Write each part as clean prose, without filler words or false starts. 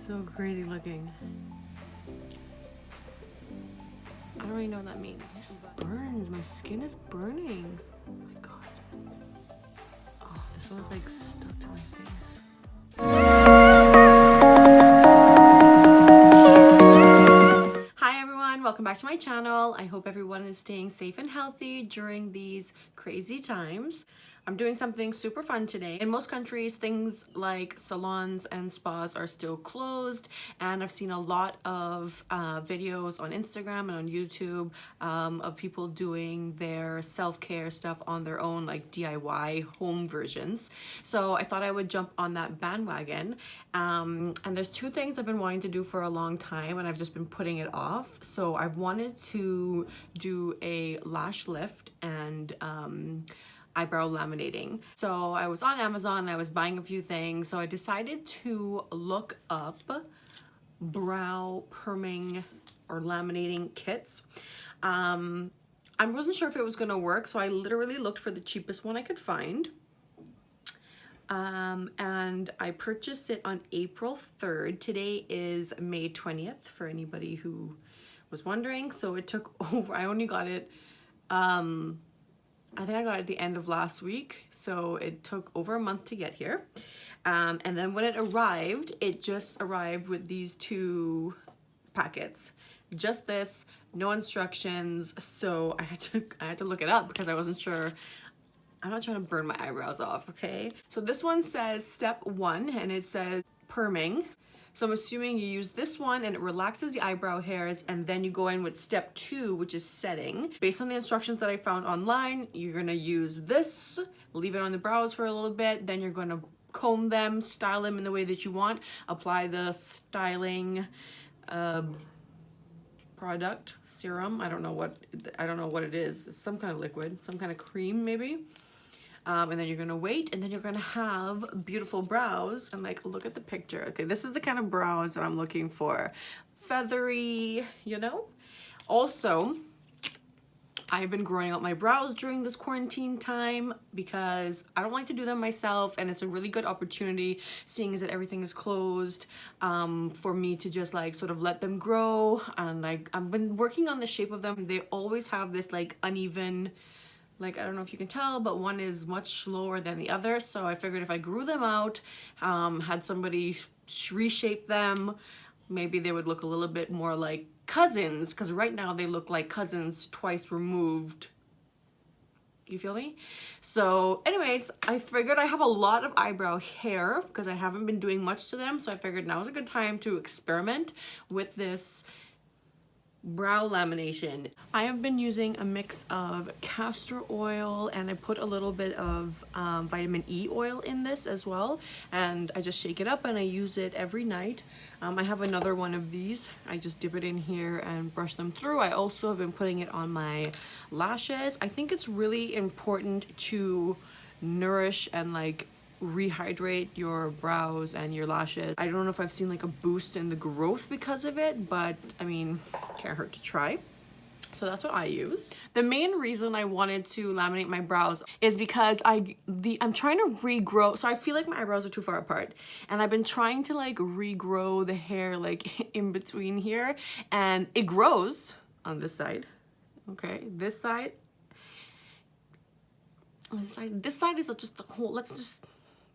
So crazy looking. I don't really know what that means. It burns. My skin is burning. Oh my god. Oh, this one's like stuck to my face. Hi everyone, welcome back to my channel. I hope everyone is staying safe and healthy during these crazy times. I'm doing something super fun today. In most countries, things like salons and spas are still closed, and I've seen a lot of videos on Instagram and on YouTube of people doing their self-care stuff on their own, like DIY home versions. So I thought I would jump on that bandwagon. And there's two things I've been wanting to do for a long time, and I've just been putting it off. So I've wanted to do a lash lift and eyebrow laminating. So I was on Amazon and I was buying a few things. So I decided to look up brow perming or laminating kits. I wasn't sure if it was gonna work, so I literally looked for the cheapest one I could find. And I purchased it on April 3rd. Today is May 20th for anybody who was wondering. So it took over, I only got it, I think I got it at the end of last week, so it took over a month to get here. And then when it arrived, it just arrived with these two packets. Just this, no instructions, so I had to look it up because I wasn't sure. I'm not trying to burn my eyebrows off, okay? So this one says step 1, and it says perming. So I'm assuming you use this one and it relaxes the eyebrow hairs, and then you go in with step 2, which is setting. Based on the instructions that I found online, you're gonna use this, leave it on the brows for a little bit, then you're gonna comb them, style them in the way that you want, apply the styling product, serum, I don't know what it is. It's some kind of liquid, some kind of cream maybe. And then you're gonna wait, and then you're gonna have beautiful brows. And like, look at the picture. Okay, this is the kind of brows that I'm looking for. Feathery, you know? Also, I've been growing out my brows during this quarantine time because I don't like to do them myself, and it's a really good opportunity, seeing as that everything is closed, for me to just like sort of let them grow. And like, I've been working on the shape of them. They always have this like uneven, like, I don't know if you can tell, but one is much lower than the other. So I figured if I grew them out, had somebody reshape them, maybe they would look a little bit more like cousins, because right now they look like cousins twice removed. You feel me? So anyways, I figured I have a lot of eyebrow hair because I haven't been doing much to them. So I figured now is a good time to experiment with this brow lamination. I have been using a mix of castor oil, and I put a little bit of vitamin E oil in this as well, and I just shake it up and I use it every night. I have another one of these. I just dip it in here and brush them through. I also have been putting it on my lashes. I think it's really important to nourish and like rehydrate your brows and your lashes. I don't know if I've seen like a boost in the growth because of it, but I mean, can't hurt to try. So that's what I use. The main reason I wanted to laminate my brows is because I'm trying to regrow. So I feel like my eyebrows are too far apart, and I've been trying to like regrow the hair like in between here, and it grows on this side. Okay, this side is just the whole,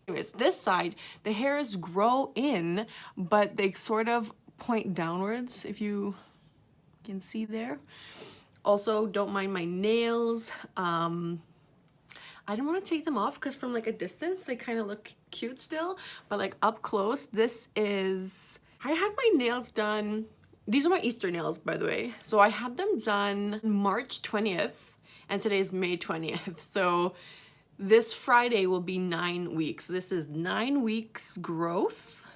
anyways, this side, the hairs grow in, but they sort of point downwards, if you can see there. Also, don't mind my nails. I didn't want to take them off because from like a distance, they kind of look cute still, but like up close, I had my nails done. These are my Easter nails, by the way. So I had them done March 20th, and today's May 20th. So this Friday will be 9 weeks. This is 9 weeks growth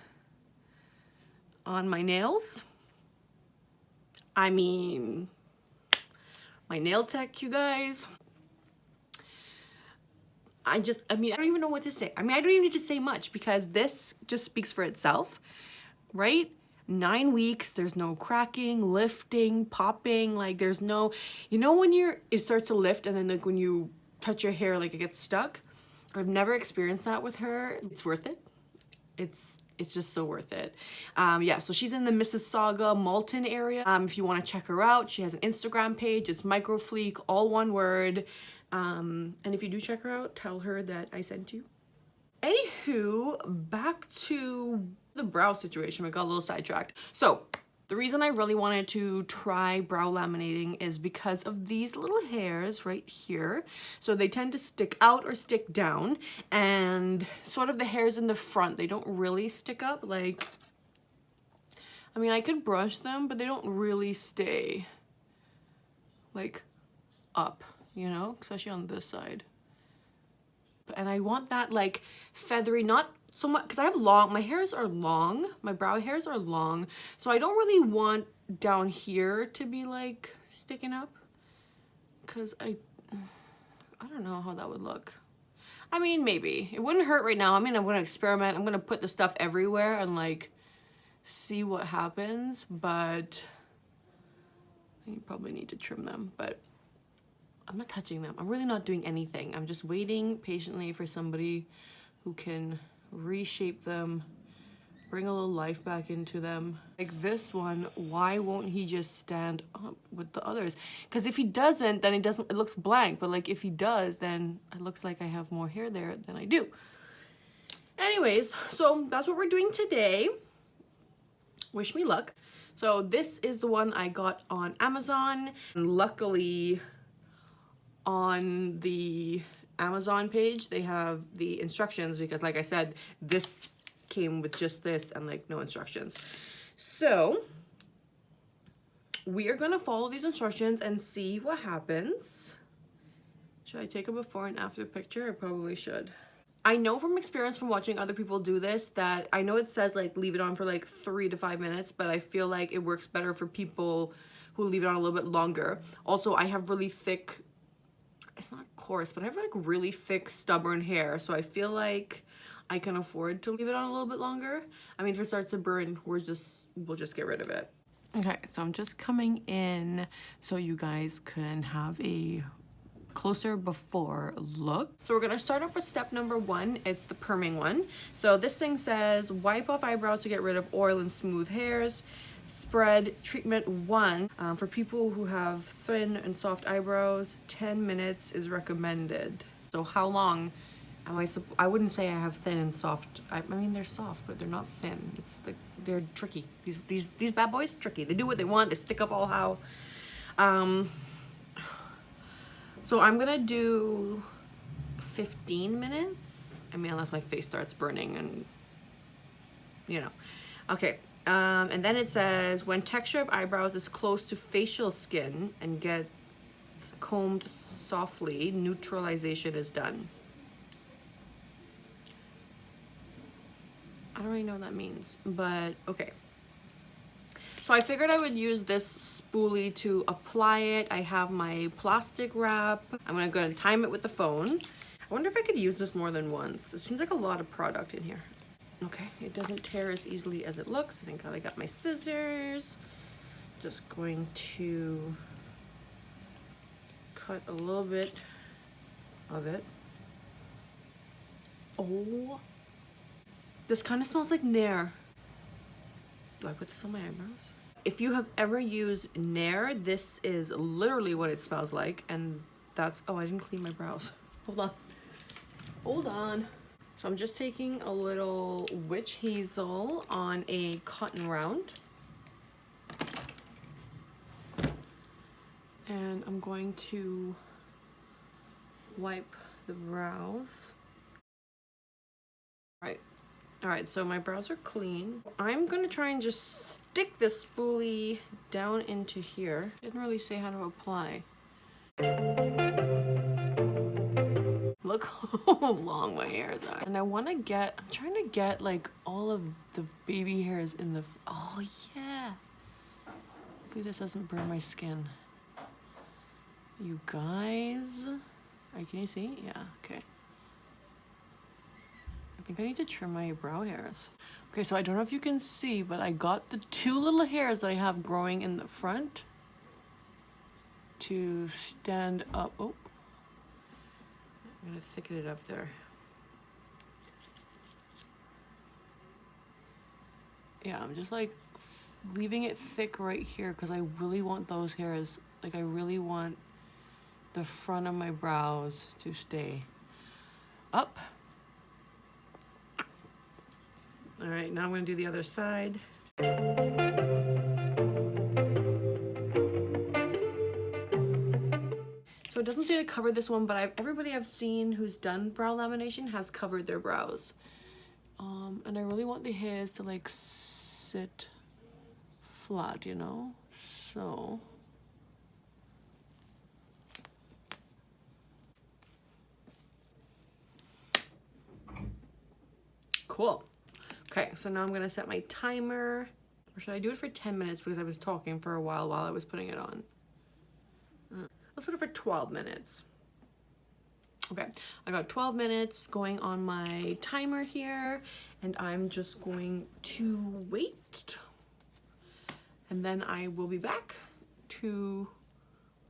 on my nails. I mean, my nail tech, you guys. I don't even know what to say. I mean, I don't even need to say much because this just speaks for itself, right? 9 weeks, there's no cracking, lifting, popping, like there's no, you know when it starts to lift and then like when you touch your hair, like it gets stuck? I've never experienced that with her. It's worth it. it's just so worth it. Yeah, so she's in the Mississauga, Malton area. If you want to check her out, she has an Instagram page. It's microfleek, all one word. And if you do check her out, tell her that I sent you. Anywho, back to the brow situation. We got a little sidetracked. So the reason I really wanted to try brow laminating is because of these little hairs right here. So they tend to stick out or stick down, and sort of the hairs in the front, they don't really stick up. Like, I mean, I could brush them, but they don't really stay like up, you know, especially on this side. And I want that like feathery, not so much, because I have my hairs are long, my brow hairs are long, so I don't really want down here to be like sticking up, because I don't know how that would look. I mean, maybe it wouldn't hurt right now. I mean, I'm gonna experiment. I'm gonna put the stuff everywhere and like see what happens, but you probably need to trim them. But I'm not touching them. I'm really not doing anything. I'm just waiting patiently for somebody who can reshape them, bring a little life back into them. Like this one, why won't he just stand up with the others? Because if he doesn't, then it looks blank. But like if he does, then it looks like I have more hair there than I do. Anyways, so that's what we're doing today. Wish me luck. So this is the one I got on Amazon. And luckily, on the Amazon page, they have the instructions, because like I said, this came with just this and like no instructions. So we are gonna follow these instructions and see what happens. Should I take a before and after picture? I probably should. I know from experience from watching other people do this that I know it says like leave it on for like 3 to 5 minutes, but I feel like it works better for people who leave it on a little bit longer. Also, I have really thick, it's not coarse, but I have like really thick, stubborn hair, so I feel like I can afford to leave it on a little bit longer. I mean, if it starts to burn, we'll just get rid of it. Okay, so I'm just coming in so you guys can have a closer before look. So we're gonna start off with step number 1. It's the perming one. So this thing says wipe off eyebrows to get rid of oil and smooth hairs. Spread treatment 1 for people who have thin and soft eyebrows. 10 minutes is recommended. So how long am I wouldn't say I have thin and soft. I mean, they're soft, but they're not thin. It's like they're tricky. These bad boys, tricky. They do what they want. They stick up all how. So I'm gonna do 15 minutes. I mean, unless my face starts burning and, you know. Okay, and then it says, when texture of eyebrows is close to facial skin and gets combed softly, neutralization is done. I don't really know what that means, but okay. So I figured I would use this spoolie to apply it. I have my plastic wrap. I'm gonna time it with the phone. I wonder if I could use this more than once. It seems like a lot of product in here. Okay, it doesn't tear as easily as it looks. I think I got my scissors. Just going to cut a little bit of it. Oh, this kind of smells like Nair. Do I put this on my eyebrows? If you have ever used Nair, this is literally what it smells like. And that's, oh, I didn't clean my brows. Hold on. Hold on. So I'm just taking a little witch hazel on a cotton round. And I'm going to wipe the brows. All right, so my brows are clean. I'm gonna try and just stick this spoolie down into here. Didn't really say how to apply. Look how long my hairs are. And I'm trying to get like all of the baby hairs in the, oh yeah. Hopefully this doesn't burn my skin. You guys, can you see? Yeah, okay. I think I need to trim my brow hairs. Okay, so I don't know if you can see, but I got the 2 little hairs that I have growing in the front to stand up. Oh, I'm gonna thicken it up there. Yeah, I'm just like leaving it thick right here because I really want those hairs, like I really want the front of my brows to stay up. All right, now I'm gonna do the other side. So it doesn't say to cover this one, but everybody I've seen who's done brow lamination has covered their brows. And I really want the hairs to like sit flat, you know? So cool. Okay, so now I'm gonna set my timer. Or should I do it for 10 minutes because I was talking for a while I was putting it on? Let's put it for 12 minutes. Okay, I got 12 minutes going on my timer here, and I'm just going to wait. And then I will be back to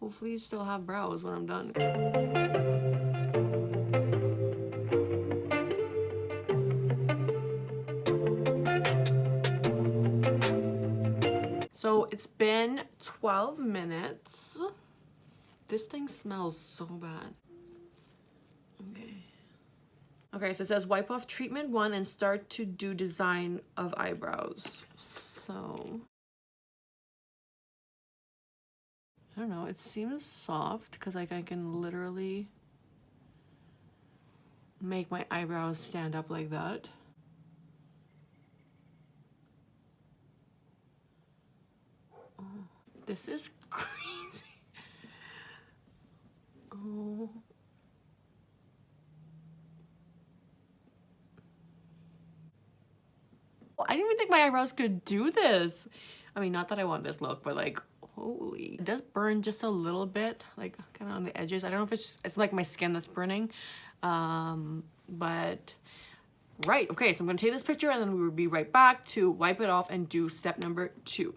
hopefully still have brows when I'm done. So it's been 12 minutes. This thing smells so bad. Okay, so it says wipe off treatment 1 and start to do design of eyebrows. So, I don't know, it seems soft because like I can literally make my eyebrows stand up like that. Oh, this is crazy. Oh. I didn't even think my eyebrows could do this. I mean, not that I want this look, but like, holy. It does burn just a little bit, like kind of on the edges. I don't know if it's like my skin that's burning. But, right, okay, so I'm gonna take this picture and then we will be right back to wipe it off and do step number 2.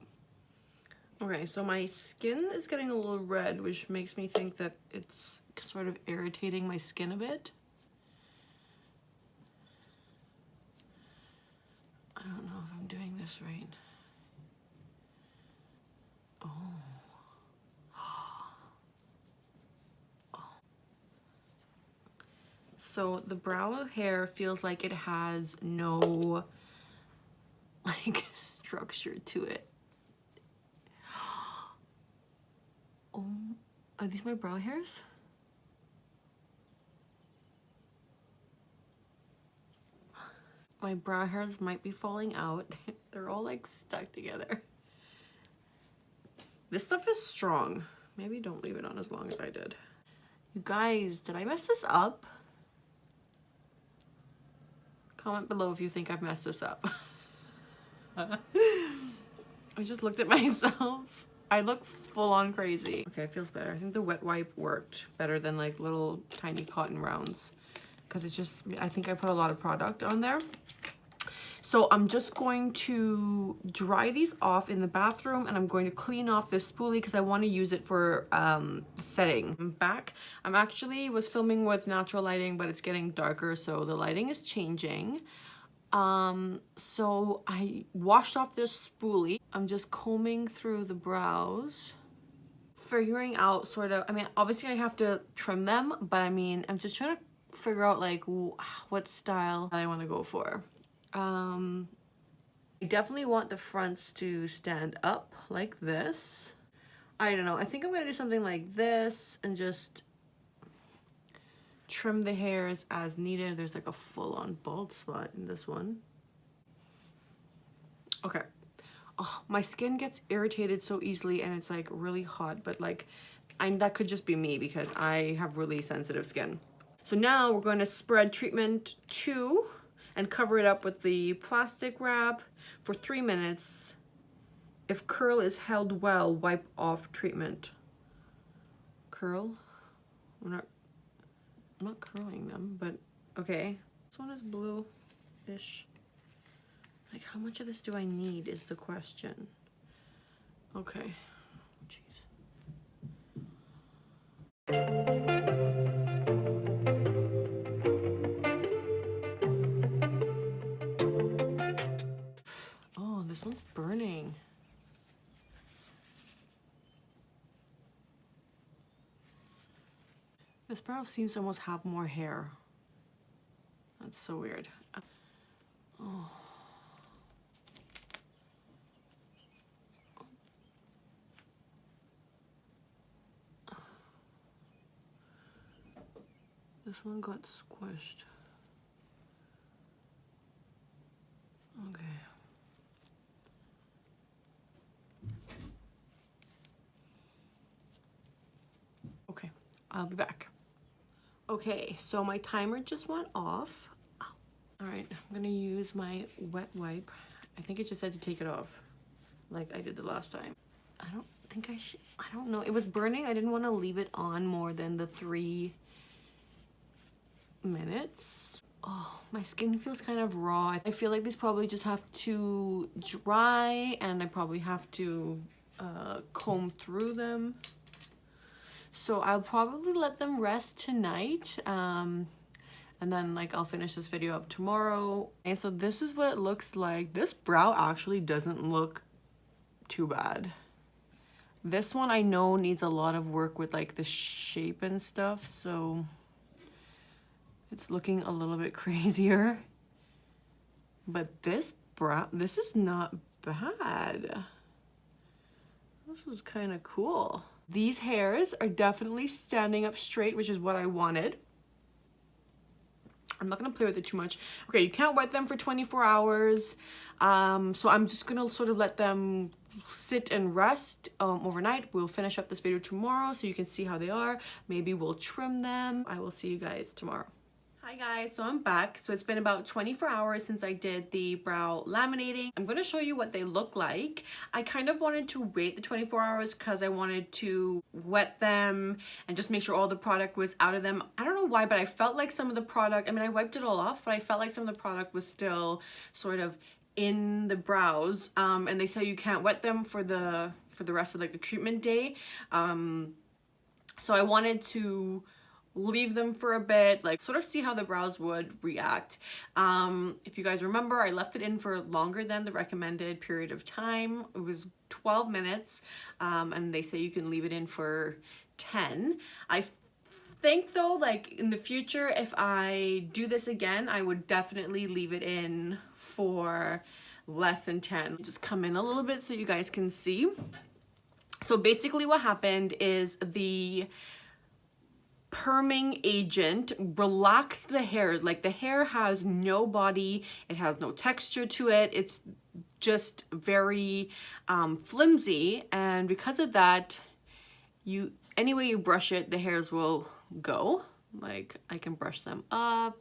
Okay, so my skin is getting a little red, which makes me think that it's sort of irritating my skin a bit. I don't know if I'm doing this right. Oh. Oh. So the brow hair feels like it has no like structure to it. Oh, are these my brow hairs? My brow hairs might be falling out. They're all like stuck together. This stuff is strong. Maybe don't leave it on as long as I did. You guys, did I mess this up? Comment below if you think I've messed this up. I just looked at myself. I look full on crazy. Okay, it feels better. I think the wet wipe worked better than like little tiny cotton rounds. Because it's just, I think I put a lot of product on there. So I'm just going to dry these off in the bathroom, and I'm going to clean off this spoolie because I want to use it for setting. I'm back. I'm actually was filming with natural lighting, but it's getting darker, so the lighting is changing. So I washed off this spoolie. I'm just combing through the brows, figuring out sort of, I mean, obviously I have to trim them, but I mean, I'm just trying to figure out like what style I want to go for. I definitely want the fronts to stand up like this. I don't know, I think I'm gonna do something like this and just trim the hairs as needed. There's like a full-on bald spot in this one. Okay. Oh, my skin gets irritated so easily and it's like really hot, but like that could just be me because I have really sensitive skin. So now we're going to spread treatment 2 and cover it up with the plastic wrap for 3 minutes. If curl is held well, wipe off treatment. Curl? I'm not curling them, but okay. This one is blue-ish. Like, how much of this do I need is the question. Okay. Jeez. This brow seems to almost have more hair. That's so weird. Oh. This one got squished. Okay. Okay, I'll be back. Okay, so my timer just went off. All right, I'm gonna use my wet wipe. I think it just said to take it off, like I did the last time. I don't think I should, I don't know. It was burning. I didn't want to leave it on more than the 3 minutes. Oh, my skin feels kind of raw. I feel like these probably just have to dry, and I probably have to comb through them. So I'll probably let them rest tonight. And then like I'll finish this video up tomorrow. And so this is what it looks like. This brow actually doesn't look too bad. This one I know needs a lot of work with like the shape and stuff, so it's looking a little bit crazier. But this brow, this is not bad. This is kind of cool. These hairs are definitely standing up straight, which is what I wanted. I'm not gonna play with it too much. Okay, you can't wet them for 24 hours. So I'm just gonna sort of let them sit and rest overnight. We'll finish up this video tomorrow so you can see how they are. Maybe we'll trim them. I will see you guys tomorrow. Hi guys, so I'm back. So it's been about 24 hours since I did the brow laminating. I'm going to show you what they look like. I kind of wanted to wait the 24 hours because I wanted to wet them and just make sure all the product was out of them. I don't know why, but I felt like some of the product, I mean, I wiped it all off, but I felt like some of the product was still sort of in the brows. And they say you can't wet them for the rest of like the treatment day. So I wanted to leave them for a bit, like sort of see how the brows would react. If you guys remember, I left it in for longer than the recommended period of time. It was 12 minutes, and they say you can leave it in for 10. I think though, like in the future, if I do this again, I would definitely leave it in for less than 10. Just come in a little bit so you guys can see. So basically what happened is the perming agent relaxed the hair. Like the hair has no body, it has no texture to it, it's just very flimsy, and because of that, any way you brush it, the hairs will go. Like I can brush them up.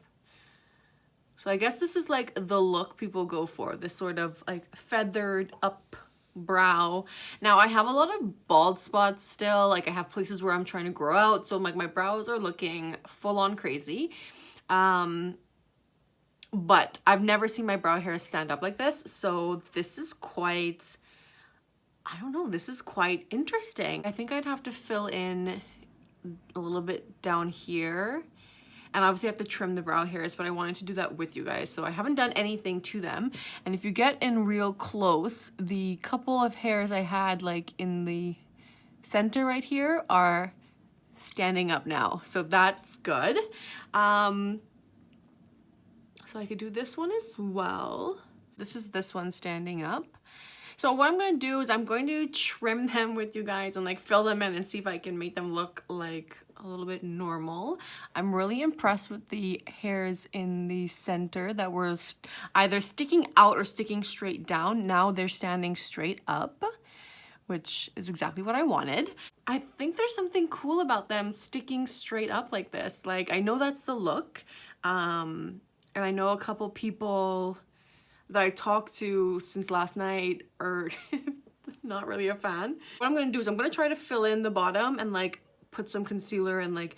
So I guess this is like the look people go for, this sort of like feathered up brow. Now I have a lot of bald spots still, like I have places where I'm trying to grow out, so like my brows are looking full on crazy. But I've never seen my brow hair stand up like this, so this is quite, I don't know, this is quite interesting. I think I'd have to fill in a little bit down here, and obviously I have to trim the brow hairs, but I wanted to do that with you guys, so I haven't done anything to them. And if you get in real close, the couple of hairs I had like in the center right here are standing up now, so that's good. So I could do this one as well. This is this one standing up. So what I'm going to do is I'm going to trim them with you guys and like fill them in and see if I can make them look like a little bit normal. I'm really impressed with the hairs in the center that were either sticking out or sticking straight down. Now they're standing straight up, which is exactly what I wanted. I think there's something cool about them sticking straight up like this. Like I know that's the look, and I know a couple people that I talked to since last night are not really a fan. What I'm gonna do is I'm gonna try to fill in the bottom and like put some concealer and like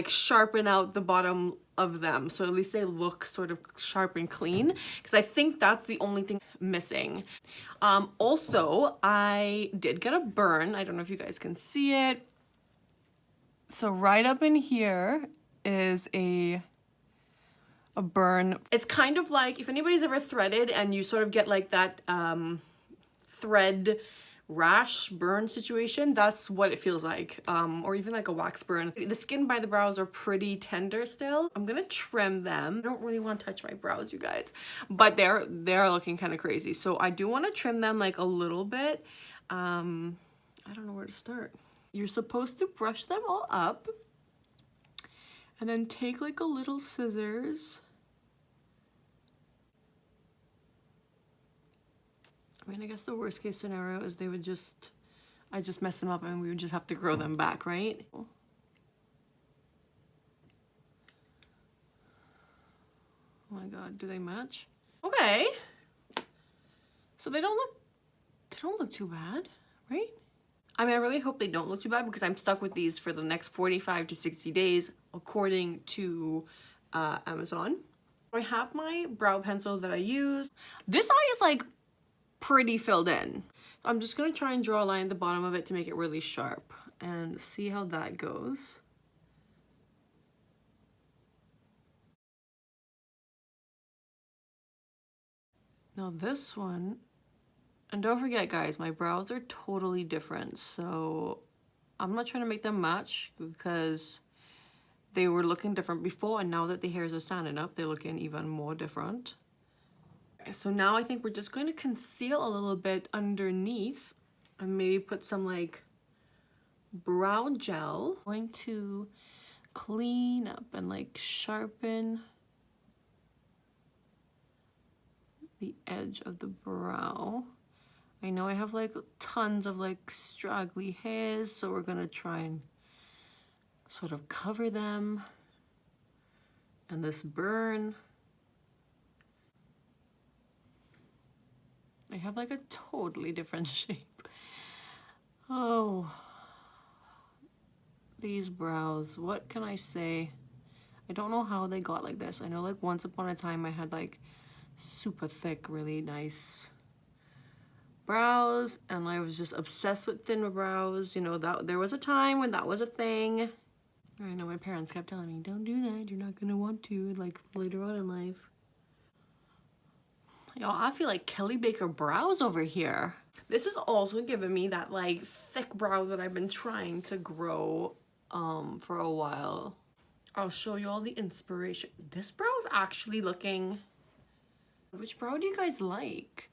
sharpen out the bottom of them, so at least they look sort of sharp and clean, because I think that's the only thing missing. Also, I did get a burn. I don't know if you guys can see it. So right up in here is a burn. It's kind of like if anybody's ever threaded and you sort of get like that thread rash burn situation. That's what it feels like, or even like a wax burn. The skin by the brows are pretty tender still. I'm gonna trim them. I don't really want to touch my brows, you guys, but they're looking kind of crazy, so I do want to trim them like a little bit. I don't know where to start. You're supposed to brush them all up and then take like a little scissors. I mean, I guess the worst case scenario is they would I just mess them up and we would just have to grow them back, right? Oh my god, do they match? Okay. So they don't look too bad, right? I mean, I really hope they don't look too bad because I'm stuck with these for the next 45 to 60 days according to Amazon. I have my brow pencil that I use. This eye is like pretty filled in. I'm just gonna try and draw a line at the bottom of it to make it really sharp and see how that goes. Now this one, and don't forget guys, my brows are totally different, so I'm not trying to make them match because they were looking different before, and now that the hairs are standing up, they're looking even more different. So now I think we're just going to conceal a little bit underneath and maybe put some like brow gel. I'm going to clean up and like sharpen the edge of the brow. I know I have like tons of like straggly hairs, so we're gonna try and sort of cover them. And this burn, I have like a totally different shape. Oh, these brows, what can I say? I don't know how they got like this. I know like once upon a time I had like super thick, really nice brows, and I was just obsessed with thin brows. You know, that there was a time when that was a thing. I know my parents kept telling me, don't do that, you're not gonna want to, like later on in life. Y'all, I feel like Kelly Baker brows over here. This is also giving me that like thick brow that I've been trying to grow for a while. I'll show you all the inspiration. This brow is actually looking... Which brow do you guys like?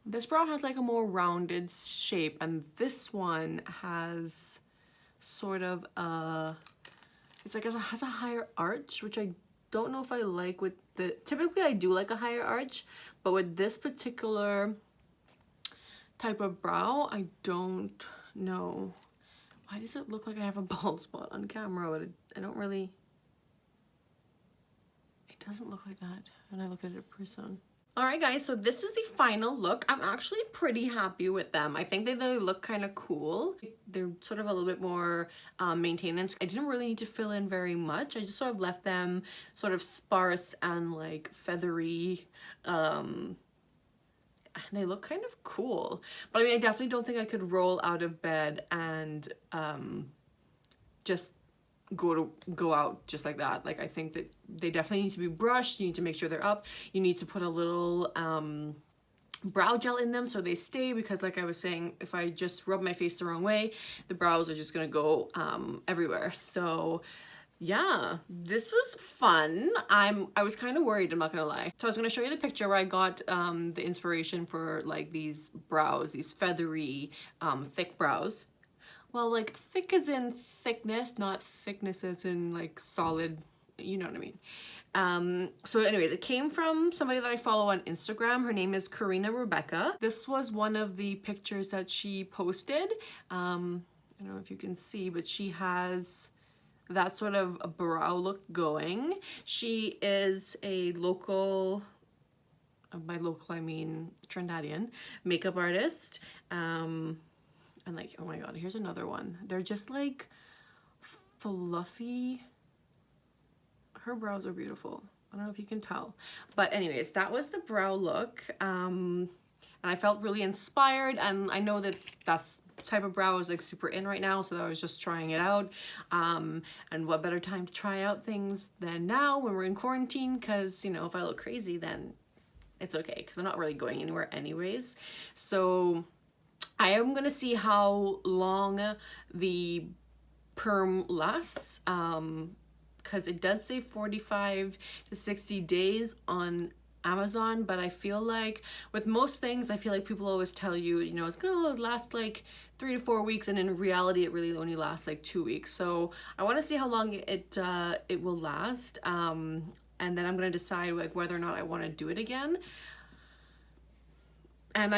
This brow has like a more rounded shape, and this one has sort of a... It's like it has a higher arch, which I don't know if I like with the... Typically I do like a higher arch, but with this particular type of brow, I don't know. Why does it look like I have a bald spot on camera? But I don't really... It doesn't look like that when I look at it in person. Alright guys, so this is the final look. I'm actually pretty happy with them. I think they look kind of cool. They're sort of a little bit more maintenance. I didn't really need to fill in very much. I just sort of left them sort of sparse and like feathery. They look kind of cool. But I mean, I definitely don't think I could roll out of bed and just go out just like that. Like, I think that they definitely need to be brushed. You need to make sure they're up. You need to put a little brow gel in them so they stay, because like I was saying, if I just rub my face the wrong way, the brows are just gonna go everywhere. So yeah, this was fun. I was kind of worried, I'm not gonna lie. So I was gonna show you the picture where I got the inspiration for like these brows, these feathery thick brows. Well, like thick as in thickness, not thickness as in like solid, you know what I mean. So anyways, it came from somebody that I follow on Instagram. Her name is Karina Rebecca. This was one of the pictures that she posted. I don't know if you can see, but she has that sort of a brow look going. She is a local, by local I mean Trinidadian, makeup artist. And like, oh my god, here's another one. They're just like fluffy. Her brows are beautiful. I don't know if you can tell. But anyways, that was the brow look. And I felt really inspired, and I know that that's type of brow is like super in right now, so I was just trying it out. And what better time to try out things than now when we're in quarantine, because you know, if I look crazy, then it's okay because I'm not really going anywhere anyways. So I am gonna see how long the perm lasts, because it does say 45 to 60 days on Amazon, but I feel like with most things, I feel like people always tell you, you know, it's gonna last like 3 to 4 weeks, and in reality it really only lasts like 2 weeks. So I want to see how long it will last, and then I'm gonna decide like whether or not I want to do it again. And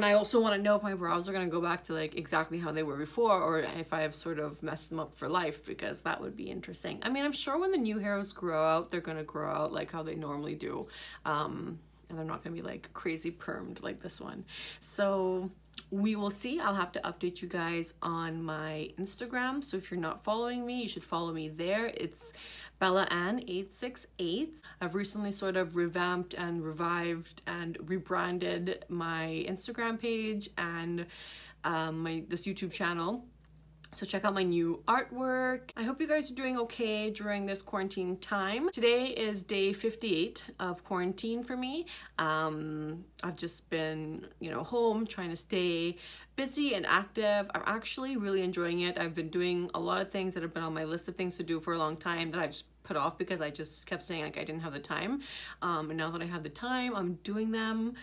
I also want to know if my brows are going to go back to like exactly how they were before, or if I have sort of messed them up for life, because that would be interesting. I mean, I'm sure when the new hairs grow out, they're going to grow out like how they normally do. And they're not going to be like crazy permed like this one. So we will see. I'll have to update you guys on my Instagram. So if you're not following me, you should follow me there. It's Bellaann868. I've recently sort of revamped and revived and rebranded my Instagram page and this YouTube channel. So check out my new artwork. I hope you guys are doing okay during this quarantine time. Today is day 58 of quarantine for me. I've just been, you know, home trying to stay busy and active. I'm actually really enjoying it. I've been doing a lot of things that have been on my list of things to do for a long time that I just put off because I just kept saying like I didn't have the time. And now that I have the time, I'm doing them.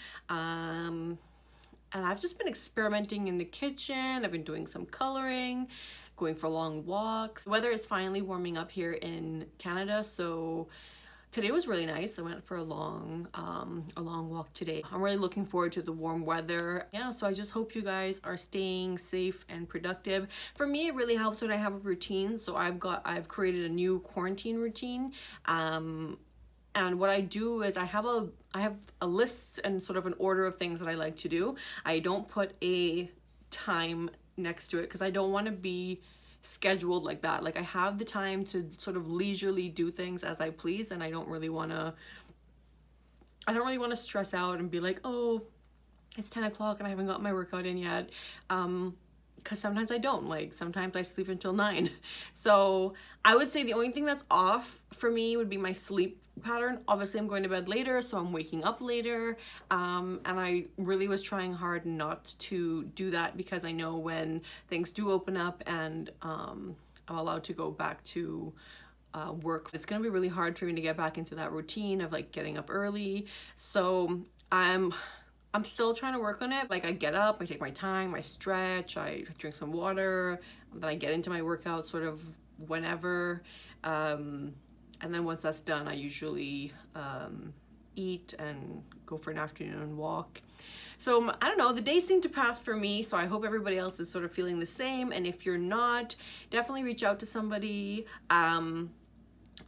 And I've just been experimenting in the kitchen. I've been doing some coloring, going for long walks. The weather is finally warming up here in Canada, so today was really nice. I went for a long walk today. I'm really looking forward to the warm weather. Yeah, so I just hope you guys are staying safe and productive. For me, it really helps when I have a routine. So I've created a new quarantine routine. And what I do is I have a list and sort of an order of things that I like to do. I don't put a time next to it because I don't want to be scheduled like that. Like I have the time to sort of leisurely do things as I please, and I don't really want to stress out and be like, oh, it's 10 o'clock and I haven't got my workout in yet. Because sometimes I don't, like sometimes I sleep until 9. So I would say the only thing that's off for me would be my sleep pattern. Obviously I'm going to bed later, so I'm waking up later. And I really was trying hard not to do that because I know when things do open up and I'm allowed to go back to work, it's gonna be really hard for me to get back into that routine of like getting up early. So I'm still trying to work on it. Like I get up, I take my time, I stretch, I drink some water, then I get into my workout sort of whenever. And then once that's done, I usually eat and go for an afternoon walk. So I don't know, the days seem to pass for me, so I hope everybody else is sort of feeling the same. And if you're not, definitely reach out to somebody.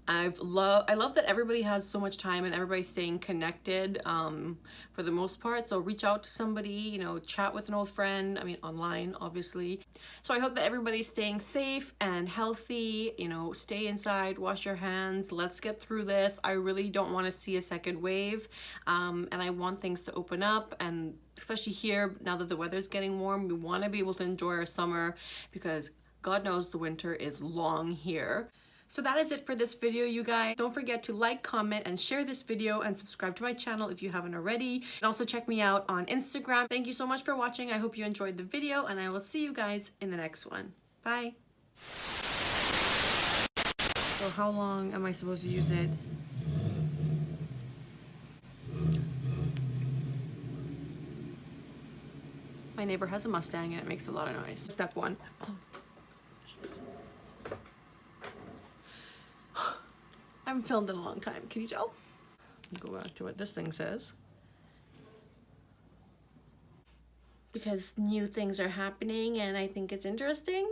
I love that everybody has so much time and everybody's staying connected for the most part. So reach out to somebody, you know, chat with an old friend. I mean, online, obviously. So I hope that everybody's staying safe and healthy. You know, stay inside, wash your hands. Let's get through this. I really don't want to see a second wave, and I want things to open up. And especially here, now that the weather's getting warm, we want to be able to enjoy our summer because God knows the winter is long here. So that is it for this video, you guys. Don't forget to like, comment, and share this video, and subscribe to my channel if you haven't already. And also check me out on Instagram. Thank you so much for watching. I hope you enjoyed the video, and I will see you guys in the next one. Bye. So how long am I supposed to use it? My neighbor has a Mustang and it makes a lot of noise. Step 1. I haven't filmed in a long time. Can you tell? Go back to what this thing says. Because new things are happening and I think it's interesting.